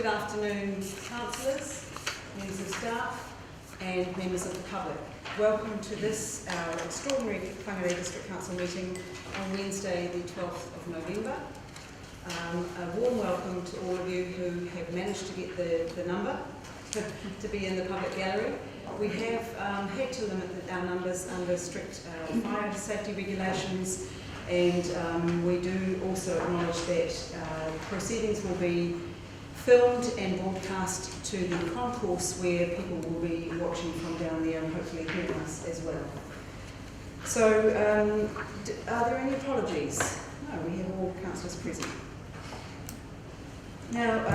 Good afternoon, councillors, members of staff and members of the public. Welcome to this, our extraordinary Whangarei District Council meeting on Wednesday the 12th of November. A warm welcome to all of you who have managed to get the number to be in the public gallery. We have had to limit our numbers under strict fire safety regulations, and we do also acknowledge that proceedings will be filmed and broadcast to the concourse where people will be watching from down there and hopefully hearing us as well. So, are there any apologies? No, we have all councillors present. Now,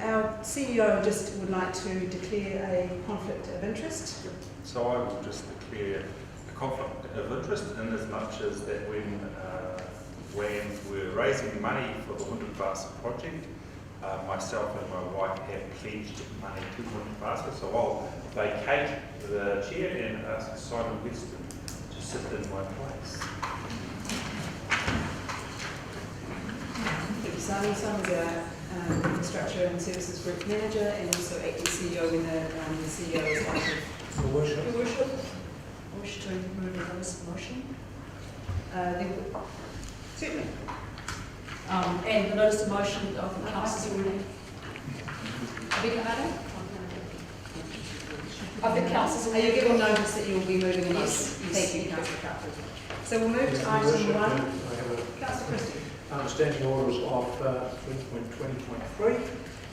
our CEO just would like to declare a conflict of interest. So I will just declare a conflict of interest in as much as that when we're raising money for the Whangarei project, myself and my wife have pledged money to Whangarei, so I'll vacate the chair and ask Simon Weston to sit in my place. Thank you, Simon. Simon's our Infrastructure and Services Group Manager and also acting CEO when the CEO is active. Your Worship. Your Worship, I wish to move a notice of motion. Certainly. And the notice of motion of the councillors already. I beg your pardon? Of the councillors. Are you giving notice that you will be moving in? Yes. Thank you, Councillor Cutler. So we'll move to item 1. Councillor Christie. Understanding orders of 3.20.3.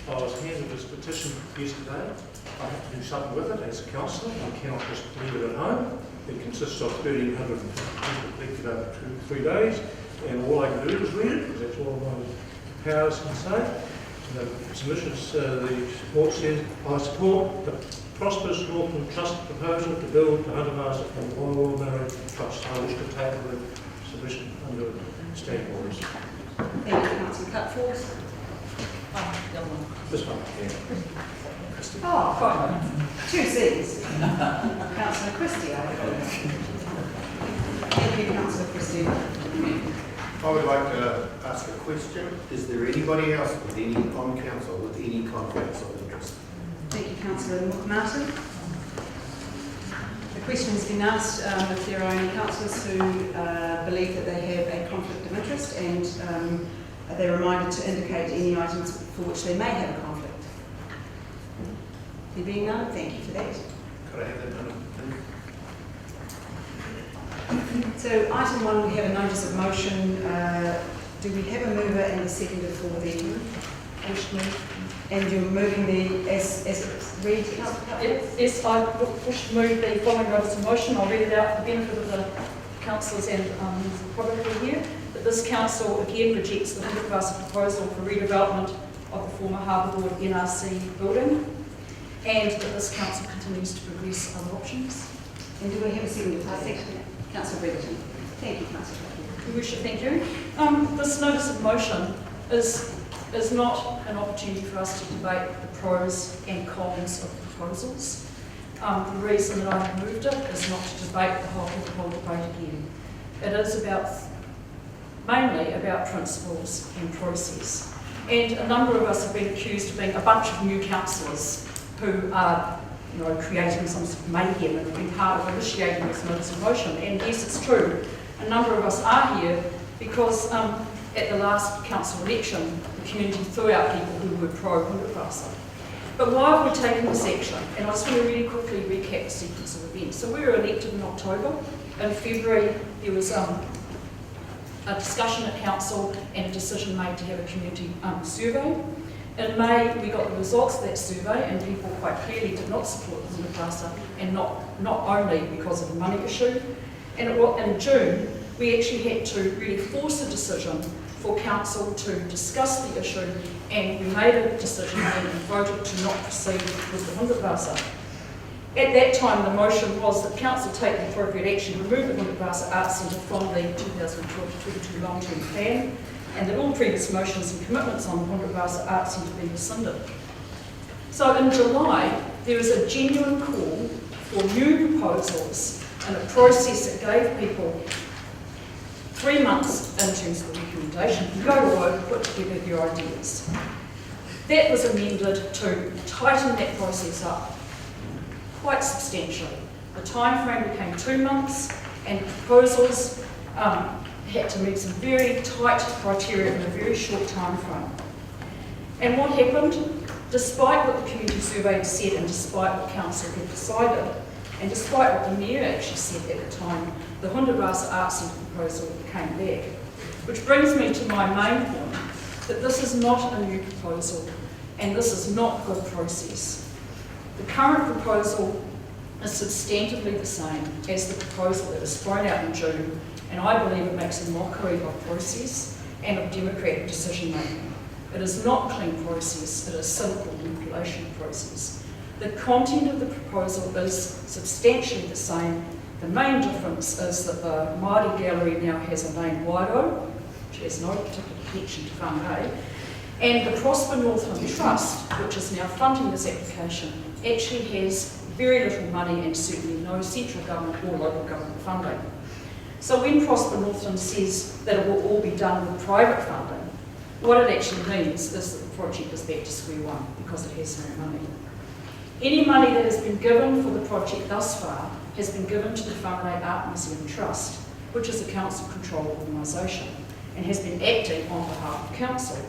I was handed this petition yesterday. I have to do something with it as a councillor. I cannot just leave it at home. It consists of 1,350 collected over 3 days. And all I can do is read it, because that's all my powers can say. The submissions, the support says, I support the prosperous Northern Trust proposal to build the Whangarei and Whangarei Trust. I wish to table the submission under standing orders. Thank you, Councillor Cutforth. This one, yeah. Oh, fine. 2 C's. Councillor Christie, I have. Thank you, Councillor Christie. I would like to ask a question. Is there anybody else on council with any conflicts of interest? Thank you, Councillor Martin. The question has been asked if there are any councillors who believe that they have a conflict of interest, and they're reminded to indicate any items for which they may have a conflict. There being none, thank you for that. Could I have that done? So item 1, we have a notice of motion. Do we have a mover and a seconder for the motion? And you're moving the, as it reads, Yes, I wish to move the following notice of motion. I'll read it out for the benefit of the councillors and the public here. That this council again rejects the Whangarei proposal for redevelopment of the former Harbour Board NRC building, and that this council continues to progress other options. And do we have a seconder for that? Councillor Brereton. Thank you, Councillor. We wish to thank you. This notice of motion is not an opportunity for us to debate the pros and cons of the proposals. The reason that I've moved it is not to debate the whole debate again. It is mainly about principles and process. And a number of us have been accused of being a bunch of new councillors who are creating some sort of mayhem and being part of initiating this notice of motion. And yes, it's true. A number of us are here because at the last council election, the community threw out people who were pro-Whangarei. But why have we taken this action? And I just want to really quickly recap the sequence of events. So we were elected in October. In February, there was a discussion at council and a decision made to have a community survey. In May, we got the results of that survey, and people quite clearly did not support the Whangarei, and not only because of the money issue. And in June, we actually had to really force a decision for council to discuss the issue, and we made a decision and voted to not proceed with the Whangarei. At that time, the motion was that council take the appropriate action to remove the Whangarei Arts Centre from the 2012-22 long-term plan, and that all previous motions and commitments on the Whangarei Arts Centre be rescinded. So in July, there was a genuine call for new proposals and a process that gave people 3 months in terms of the recommendation to go to work, put together their ideas. That was amended to tighten that process up quite substantially. The time frame became 2 months, and proposals had to meet some very tight criteria in a very short time frame. And what happened? Despite what the community survey said, and despite what council had decided, and despite what the mayor actually said at the time, the Whangarei Arts Centre proposal came back. Which brings me to my main point, that this is not a new proposal, and this is not good process. The current proposal is substantively the same as the proposal that was thrown out in June, and I believe it makes a mockery of process and of democratic decision making. It is not clean process, it is simple manipulation process. The content of the proposal is substantially the same. The main difference is that the Māori Gallery now has a name, Waido, which has no particular connection to Whangarei, and the Prosper Northland Trust, which is now funding this application, actually has very little money and certainly no central government or local government funding. So when Prosper Northland says that it will all be done with private funding, what it actually means is that the project is back to square one because it has no money. Any money that has been given for the project thus far has been given to the Whangarei Art Museum Trust, which is a council-controlled organisation, and has been acting on behalf of council.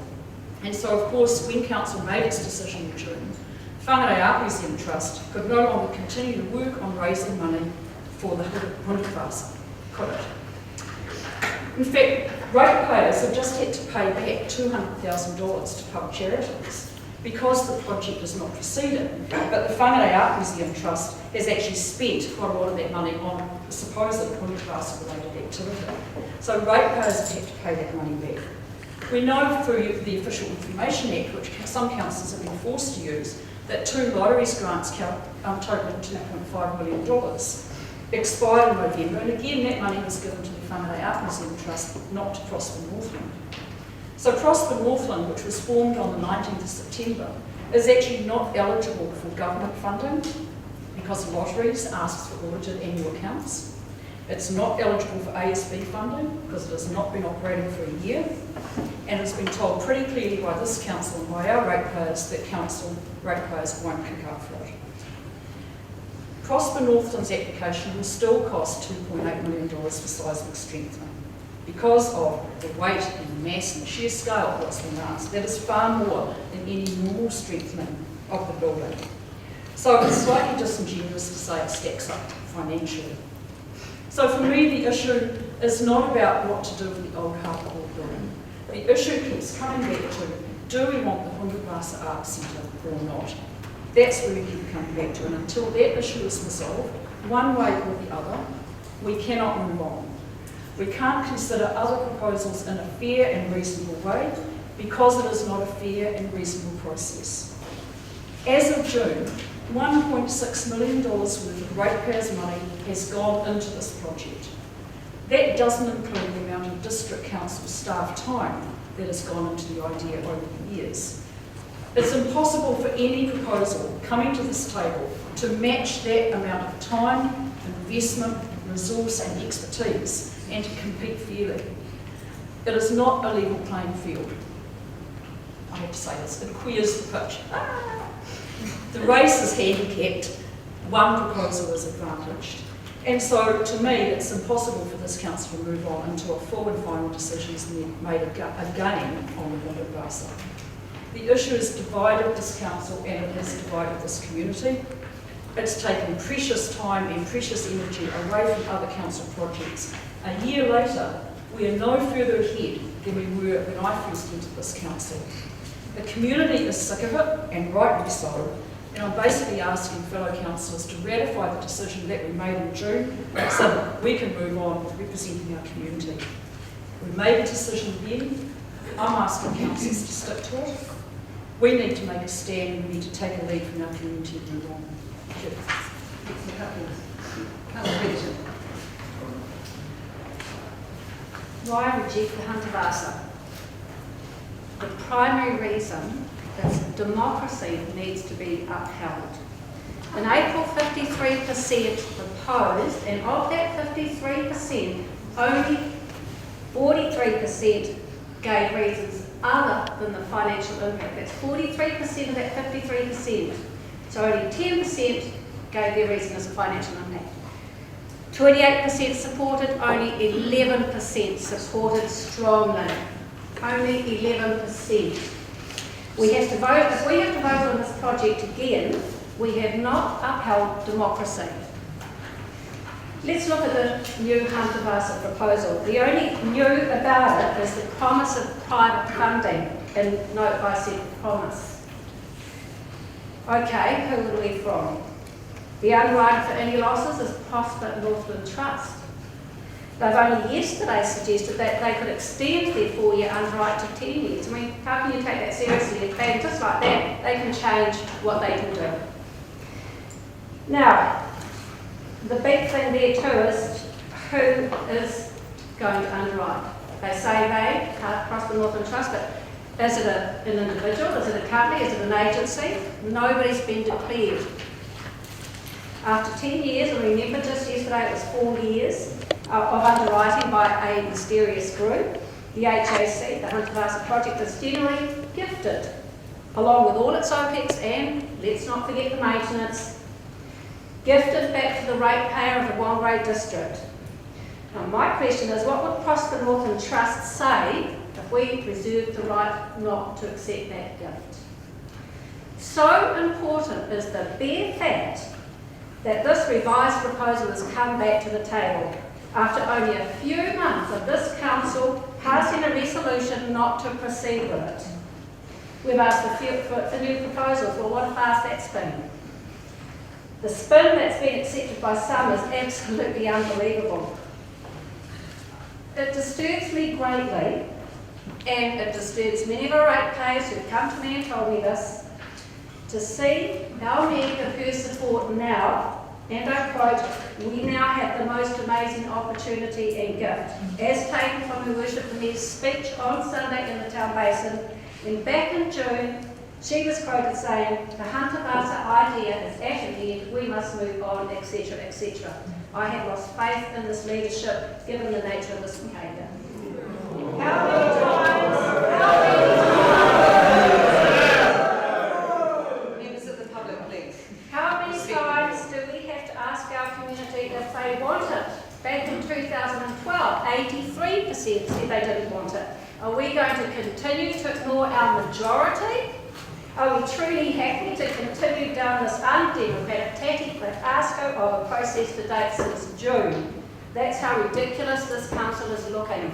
And so, of course, when council made its decision in June, Whangarei Art Museum Trust could no longer continue to work on raising money for the Whangarei, could it? In fact, ratepayers have just had to pay back $200,000 to public charities because the project is not proceeding, but the Whangarei Art Museum Trust has actually spent quite a lot of that money on the supposed Whangarei-related activity. So ratepayers have had to pay that money back. We know through the Official Information Act, which some councils have been forced to use, that 2 lotteries grants totaling $2.5 million expired in November, and again that money was given to the Whangarei Art Museum Trust, not to Prosper Northland. So Prosper Northland, which was formed on the 19th of September, is actually not eligible for government funding because lotteries asks for audited annual accounts. It's not eligible for ASB funding because it has not been operating for a year, and it's been told pretty clearly by this council and by our ratepayers that council ratepayers won't kick up for it. Prosper Northland's application will still cost $2.8 million for seismic strengthening because of the weight and the mass and the sheer scale of what's been asked. That is far more than any normal strengthening of the building. So it's slightly disingenuous to say it stacks up financially. So for me, the issue is not about what to do with the old Harper Hall building. The issue keeps coming back to, do we want the Whangarei Arts Centre or not? That's where we keep coming back to, and until that issue is resolved, one way or the other, we cannot move on. We can't consider other proposals in a fair and reasonable way because it is not a fair and reasonable process. As of June, $1.6 million worth of ratepayers' money has gone into this project. That doesn't include the amount of district council staff time that has gone into the idea over the years. It's impossible for any proposal coming to this table to match that amount of time, investment, resource and expertise and to compete fairly. It is not a level playing field. I have to say this, it queers the pitch. The race is handicapped, one proposal is advantaged. And so, to me, it's impossible for this council to move on until a full and final decision is made again on the Whangarei. The issue has divided this council and it has divided this community. It's taken precious time and precious energy away from other council projects. A year later, we are no further ahead than we were when I first entered this council. The community is sick of it, and rightly so, and I'm basically asking fellow councillors to ratify the decision that we made in June so that we can move on with representing our community. We made a decision then. I'm asking councillors to stick to it. We need to make a stand and we need to take a lead from our community and move on. Thank you. Why reject the Whangarei? The primary reason is democracy needs to be upheld. In April, 53% opposed, and of that 53%, only 43% gave reasons other than the financial impact. That's 43% of that 53%. So only 10% gave their reason as a financial impact. 28% supported, only 11% supported strongly. Only 11%. We have to vote, if we have to vote on this project again, we have not upheld democracy. Let's look at the new Hunter Vasa proposal. The only new about it is the promise of private funding, and note I said promise. Okay, who are we from? The underwriter for any losses is Prosper Northland Trust. They've only yesterday suggested that they could extend their 4-year underwrite to 10 years. I mean, how can you take that seriously? If they, just like that, they can change what they can do. Now, the big thing there too is who is going to underwrite. They say they, Prosper Northland Trust, but is it an individual? Is it a company? Is it an agency? Nobody's been declared. After 10 years, and remember just yesterday it was 4 years of underwriting by a mysterious group, the HAC, the Hunter Vasa project, is generally gifted, along with all its OPEX and, let's not forget the maintenance, gifted back to the ratepayer of the Whangarei district. Now my question is, what would Prosper Northland Trust say if we reserved the right not to accept that gift? So important is the bare fact that this revised proposal has come back to the table after only a few months of this council passing a resolution not to proceed with it. We've asked for new proposals. Well, what a farce that's been. The spin that's been accepted by some is absolutely unbelievable. It disturbs me greatly, and it disturbs many of our ratepayers who've come to me and told me this, to see our need of her support now, and I quote, we now have the most amazing opportunity and gift, as taken from her Worship the Mayor's speech on Sunday in the Town Basin, when back in June, she was quoted saying, the Hunter Vasa idea is at an end, we must move on, etc., etc. I have lost faith in this leadership, given the nature of this behaviour. How many times? Members of the public, please. How many times do we have to ask our community if they want it? Back in 2012, 83% said they didn't want it. Are we going to continue to ignore our majority? Are we truly happy to continue down this undemocratic fiasco of a process to date since June? That's how ridiculous this council is looking.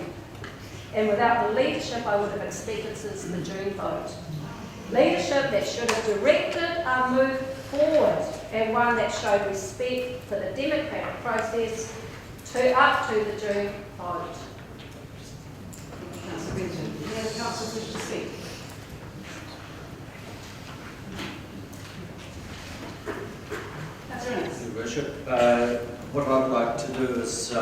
And without the leadership I would have expected since the June vote. Leadership that should have directed our move forward, and one that showed respect for the democratic process up to the June vote. Councillor Benton. Any other councillors wish to speak? Thank you, Worship. What I'd like to do is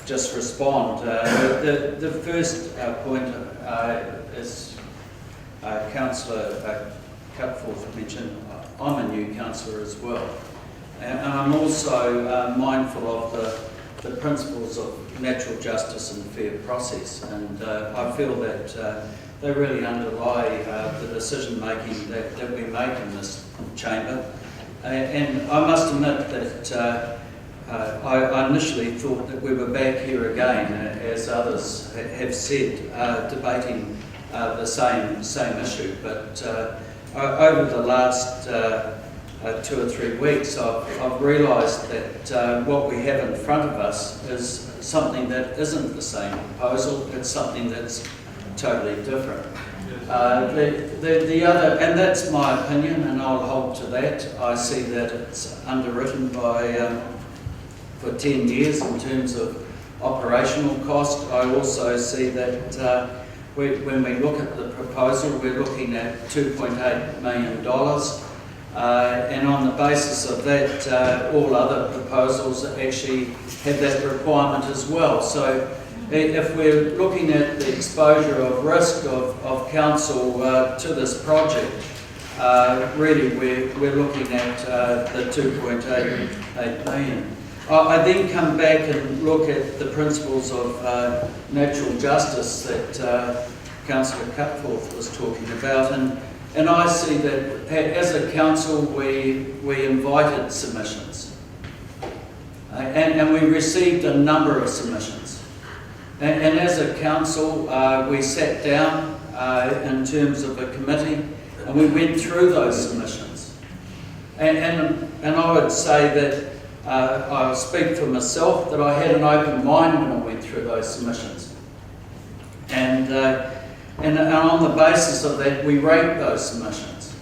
just respond. The first point is Councillor Cutforth mentioned, I'm a new councillor as well. And I'm also mindful of the principles of natural justice and fair process. And I feel that they really underlie the decision making that we make in this chamber. And I must admit that I initially thought that we were back here again, as others have said, debating the same issue. But over the last 2 or 3 weeks, I've realised that what we have in front of us is something that isn't the same proposal. It's something that's totally different. The other, and that's my opinion, and I'll hold to that. I see that it's underwritten for 10 years in terms of operational cost. I also see that when we look at the proposal, we're looking at $2.8 million. And on the basis of that, all other proposals actually have that requirement as well. So if we're looking at the exposure of risk of council to this project, really we're looking at the 2.88 million. I then come back and look at the principles of natural justice that Councillor Cutforth was talking about, and I see that as a council we invited submissions and we received a number of submissions, and as a council we sat down in terms of a committee and we went through those submissions, and I would say that I speak for myself that I had an open mind when I went through those submissions, and on the basis of that we rate those submissions,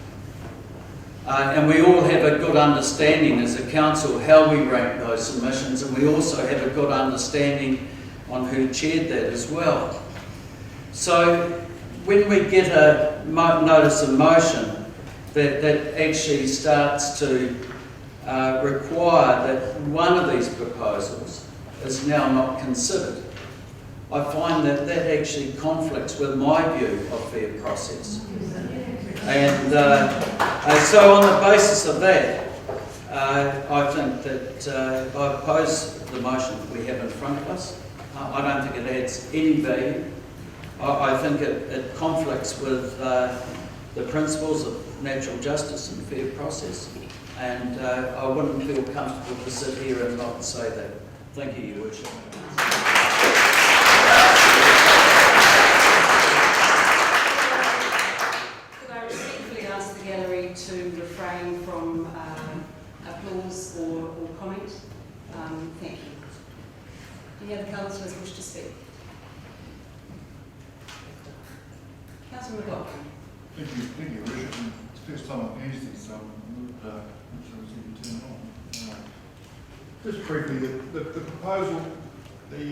and we all have a good understanding as a council how we rank those submissions, and we also have a good understanding on who chaired that as well. So when we get a notice of motion that actually starts to require that one of these proposals is now not considered, I find that actually conflicts with my view of fair process. And so on the basis of that, I think that I oppose the motion that we have in front of us. I don't think it adds any value. I think it conflicts with the principles of natural justice and fair process. And I wouldn't feel comfortable to sit here and not say that. Thank you, Your Worship. To refrain from applause or comment. Thank you. Any other councillors wish to speak? Councillor McLaughlin. Thank you, Richard. It's the first time I've used this, so just briefly, the proposal, the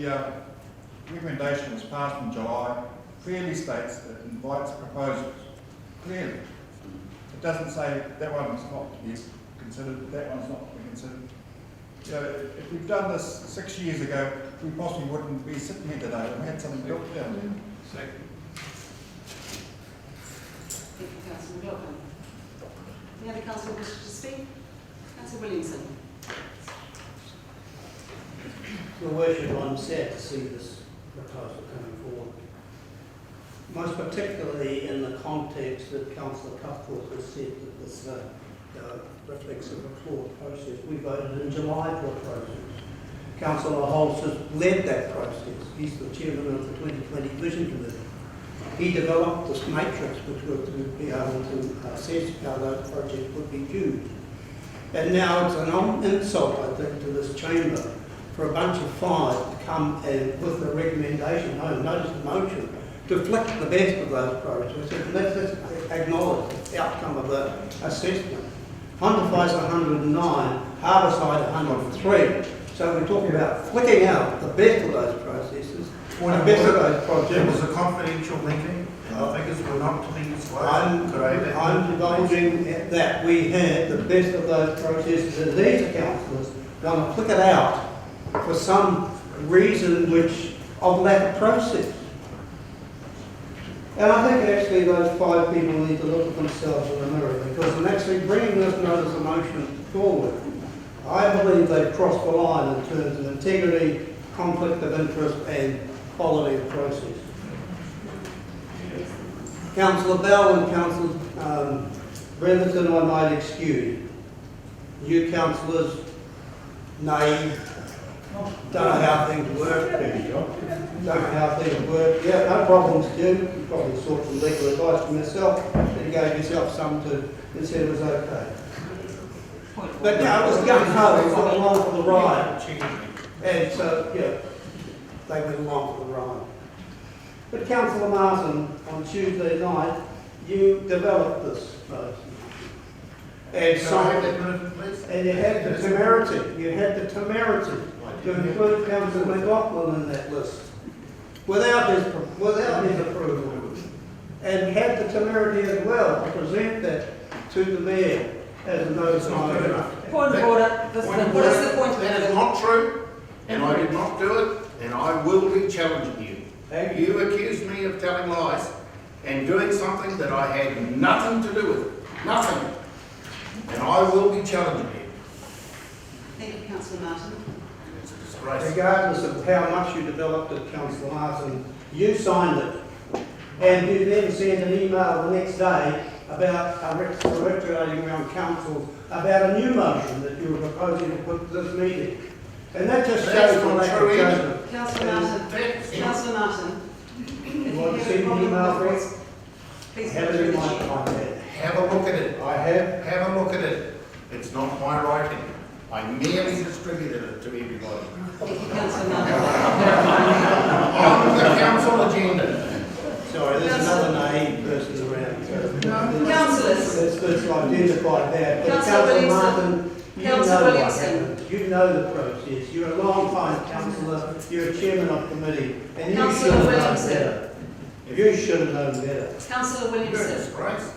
recommendation that was passed in July clearly states that it invites proposals. Clearly. It doesn't say that one's not to be considered, that one's not to be considered. You know, if we've done this 6 years ago, we possibly wouldn't be sitting here today. We had something built down there. Thank you, Councillor McLaughlin. Any other councillor wish to speak? Councillor Williamson. Your Worship, I'm sad to see this proposal coming forward. Most particularly in the context that Councillor Cutforth has said that this reflects a flawed process. We voted in July for a process. Councillor Holtz has led that process. He's the chairman of the 2020 Vision Committee. He developed this matrix which would be able to assess how that project would be viewed. And now it's an insult, I think, to this chamber for a bunch of five to come and with a recommendation, notice of motion, to flick the best of those processes, and let's just acknowledge the outcome of the assessment. Hunterfly's 109, Harborside 103. So we're talking about flicking out the best of those processes, the best of those projects. There was a confidential meeting, and figures were not to be disclosed. I'm divulging that we had the best of those processes, and these councillors want to flick it out for some reason which of lack of process. And I think actually those five people need to look at themselves in the mirror, because in actually bringing this notice of motion forward, I believe they've crossed the line in terms of integrity, conflict of interest and quality of process. Councillor Bell and Councillor Brenton, I might excuse. You councillors, naive, don't know how things work. Don't know how things work. Yeah, no problems, Jim. You probably sought some legal advice from yourself, and gave yourself some to, and said it was okay. But yeah, it was going home, it went along for the ride. And so, yeah, they went along for the ride. But Councillor Martin, on Tuesday night, you developed this motion. And Can I have that minute, please? And you had the temerity to include Councillor McLaughlin in that list without his approval, and had the temerity as well to present that to the mayor as a notice of motion. Point of order. What is the point of That is order? not true, and I did not do it, and I will be challenging you. You accused me of telling lies and doing something that I had nothing to do with. Nothing. And I will be challenging you. Thank you, Councillor Martin. It's a disgrace. Regardless of how much you developed it, Councillor Martin, you signed it. and you then send an email the next day about circulating around council about a new motion that you were proposing to put to this meeting. And that just shows the lack of judgment. Councillor Martin, if Want to you see have a the problem email, with please? what's- please Have go it through in the my sheet. iPad. Have a look at it. I have. Have a look at it. It's not my writing. I merely distributed it to everybody. Thank you, Councillor Martin. On the council agenda. Sorry, there's another naive person around. So Councillors. let's identify that. But Councillor Councillor Williamson. Martin, you know Councillor what Williamson. happened. You know the process. You're a long-time councillor. You're a chairman of committee, and you should Councillor have known Williamson. better. You should have known better. Councillor Williamson. Disgrace.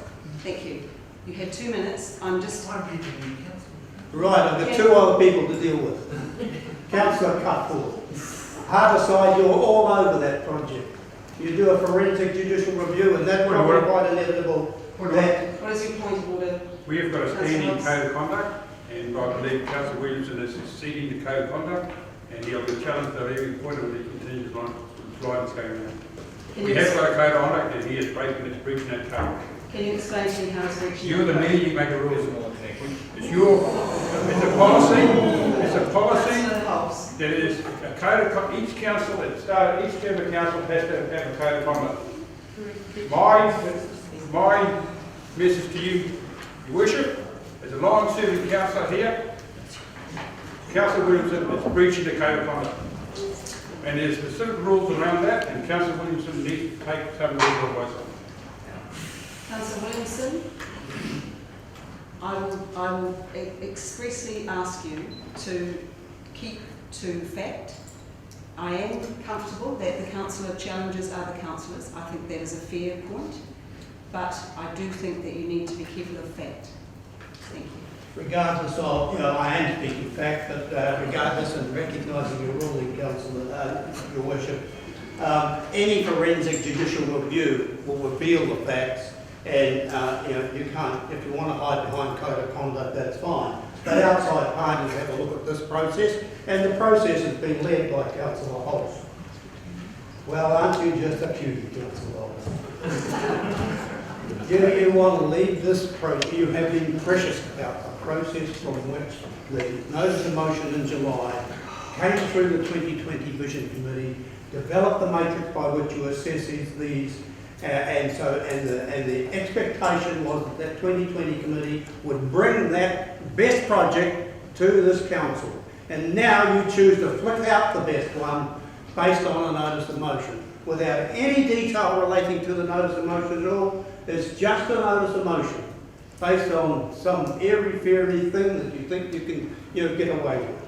Thank you. You had 2 minutes. I'm just... Right, I've got two other people to deal with. Councillor Cutthorpe. Harborside, you're all over that project. You do a forensic judicial review, and that's probably quite inevitable. That What is your point of order? We have got a Councillor standing Hobbs. code of conduct, and I believe Councillor Williamson is exceeding the code of conduct, and he'll be challenged at every point of the continued line that's going on. Can We you, have got a code of conduct, and he is breaching that code. can you explain to me how it's reaching? You're the mayor, you make the rules. It's a policy Councillor Hobbs. that is a code of, each council, each term of council has to have a code of conduct. My message to you, Your Worship, as a long-serving councillor here, Councillor Williamson is breaching the code of conduct. And there's specific rules around that, and Councillor Williamson needs to take some rules advice on. Councillor Williamson, I will expressly ask you to keep to fact. I am comfortable that the councillor challenges other councillors. I think that is a fair point, but I do think that you need to be careful of fact. Thank you. regardless of, I am speaking fact, but regardless and recognising your ruling, Councillor, Your Worship, any forensic judicial review will reveal the facts, and you can't, if you want to hide behind code of conduct, that's fine. But outside parties have a look at this process, and the process has been led by Councillor Hobbs. Well, aren't you just a cutie, Councillor Hobbs? You want to leave this process. You have been precious about the process from which the notice of motion in July came through the 2020 Vision Committee, developed the matrix by which you assess these, and the expectation was that 2020 committee would bring that best project to this council. And now you choose to flick out the best one based on a notice of motion, without any detail relating to the notice of motion at all. It's just a notice of motion based on some airy-fairy thing that you think you can get away with.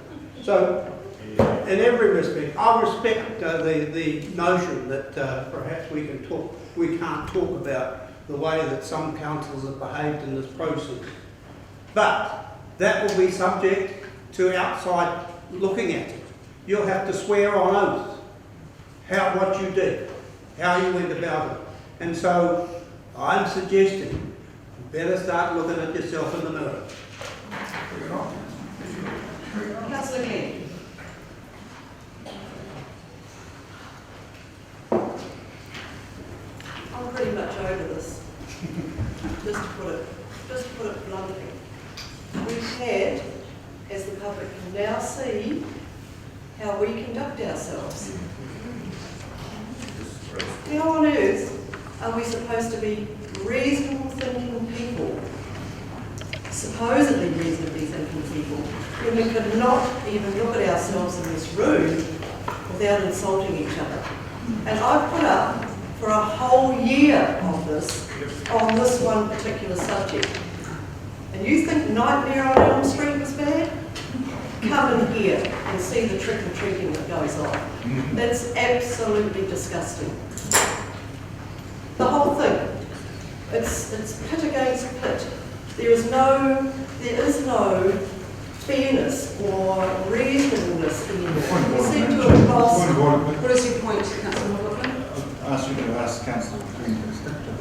So, in every respect, I respect the notion that perhaps we can't talk about the way that some councils have behaved in this process. But that will be subject to outside looking at it. You'll have to swear on oath what you did, how you went about it. And so I'm suggesting you better start looking at yourself in the mirror. Councillor Glenn. I'm pretty much over this, just to put it bluntly. We've had, as the public can now see, how we conduct ourselves. How on earth are we supposed to be reasonable thinking people, supposedly reasonably thinking people, when we could not even look at ourselves in this room without insulting each other? And I've put up for a whole year of this, on this one particular subject. And you think Nightmare on Elm Street was bad? Come in here and see the trick-or-treating that goes on. That's absolutely disgusting. The whole thing. It's pit against pit. There is no fairness or reasonableness anymore. We seem to have lost. What is your point, Councillor McLaughlin? I ask you to ask Councillor Green to step to the...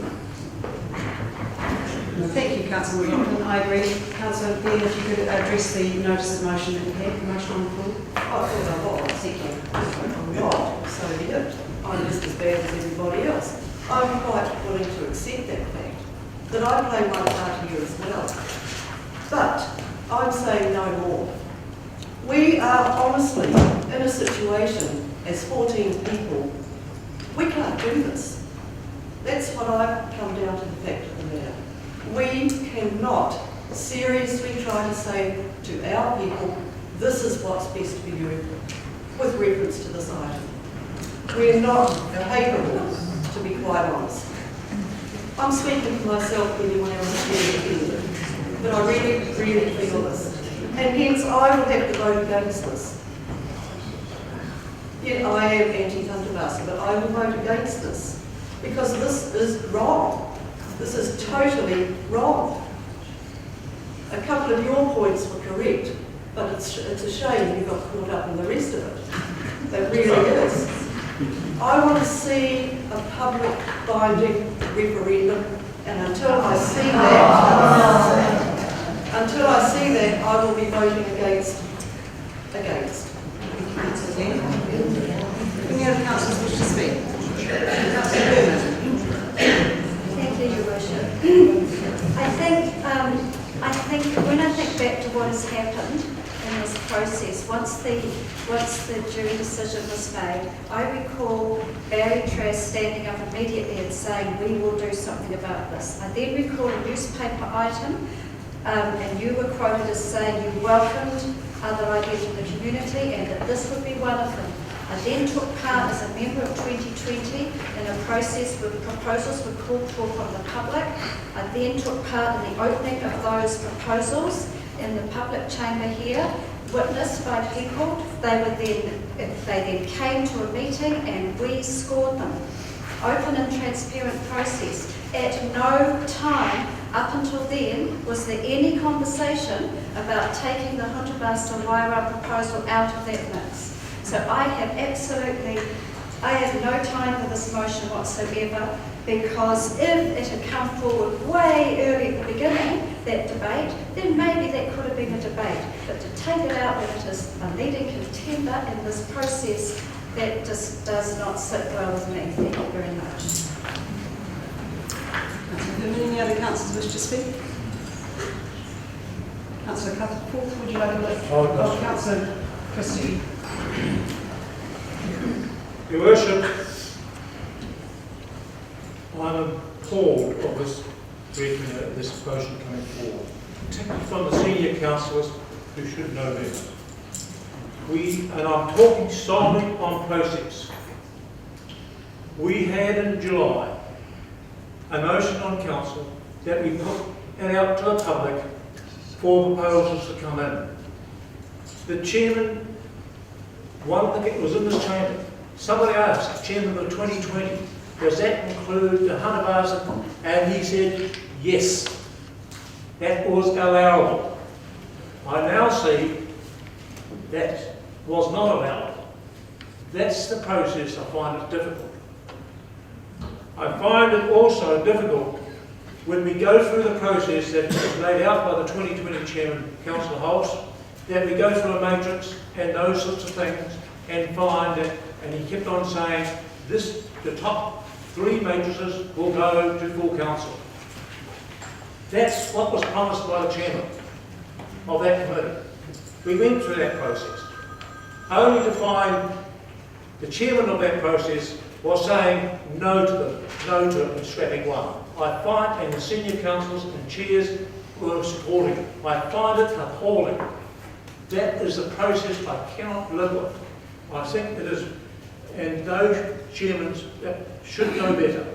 Thank you, Councillor McLaughlin. I agree. Councillor Glenn, if you could address the notice of motion that you had, the motion on the floor. I thought I was. Thank you. I'm not. So be it. I'm just as bad as everybody else. I'm quite willing to accept that fact, that I play my part here as well. But I'm saying no more. We are honestly in a situation as 14 people, we can't do this. That's what I've come down to the fact of the matter. We cannot seriously try to say to our people, this is what's best for you, with reference to this item. We're not capable, to be quite honest. I'm speaking for myself, anyone else is here, but I really, really feel this. And hence I will have to vote against this. Yet I am anti-Huntervasa, but I will vote against this because this is wrong. This is totally wrong. A couple of your points were correct, but it's a shame you got caught up in the rest of it. It really is. I want to see a public binding referendum, and until I see that, I will be voting against. Any other councillors wish to speak? Thank you, Your Worship. I think when I think back to what has happened in this process, once the jury decision was made, I recall Barry Trask standing up immediately and saying, we will do something about this. I then recall a newspaper item, and you were quoted as saying you welcomed other ideas from the community and that this would be one of them. I then took part as a member of 2020 in a process where proposals were called for from the public. I then took part in the opening of those proposals in the public chamber here, witnessed by people. They then came to a meeting and we scored them. Open and transparent process. At no time up until then was there any conversation about taking the Huntervasa Wairau proposal out of that mix. So I have no time for this motion whatsoever, because if it had come forward way early at the beginning, that debate, then maybe that could have been a debate. But to take it out when it is a leading contender in this process, that just does not sit well with me. Thank you very much. Any other councillors wish to speak? Councillor Cuthbert, would you like to lift? Oh, Councillor Christie. Your Worship, I'm appalled of this motion coming forward, particularly from the senior councillors who should know better. And I'm talking solely on process. We had in July a motion on council that we put it out to the public for proposals to come in. The chairman, one thing that was in this chamber, somebody asked the chairman of 2020, does that include the Huntervasa? And he said, yes, that was allowable. I now see that was not allowable. That's the process I find it difficult. I find it also difficult when we go through the process that was laid out by the 2020 chairman, Councillor Holst, that we go through a matrix and those sorts of things and find that, and he kept on saying, the top 3 matrices will go to full council. That's what was promised by the chairman of that committee. We went through that process, only to find the chairman of that process was saying no to them, no to it and scrapping one. I find, and the senior councillors and chairs were supporting it. I find it appalling. That is the process I cannot live with. I think it is, and those chairmen that should know better.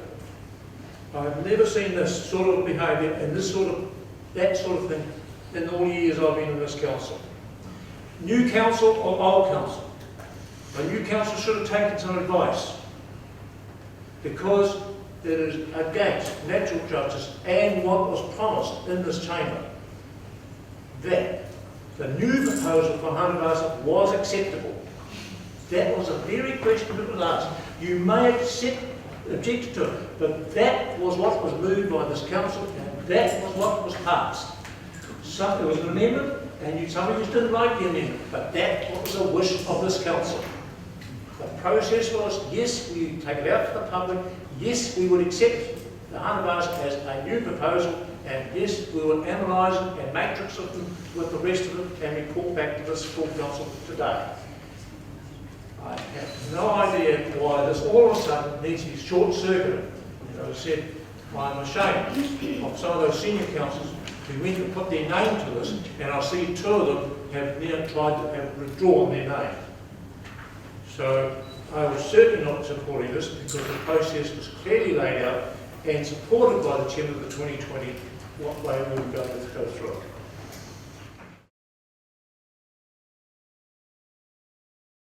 I've never seen this sort of behaviour and that sort of thing in all the years I've been in this council. New council or old council? A new council should have taken some advice, because it is against natural justice and what was promised in this chamber, that the new proposal for Huntervasa was acceptable. That was a very question that was asked. You may object to it, but that was what was moved by this council, and that was what was passed. There was an amendment, and some of you didn't like the amendment, but that was a wish of this council. The process was, yes, we take it out to the public, yes, we would accept the 100 bars as a new proposal, and yes, we will analyse it and matrix it with the rest of it and report back to this full council today. I have no idea why this all of a sudden needs to be short-circuited. As I said, I'm ashamed of some of those senior councillors who went and put their name to this, and I see 2 of them have now tried to have withdrawn their name. So I was certainly not supporting this because the process was clearly laid out and supported by the chairman of the 2020 what way we were going to go through it.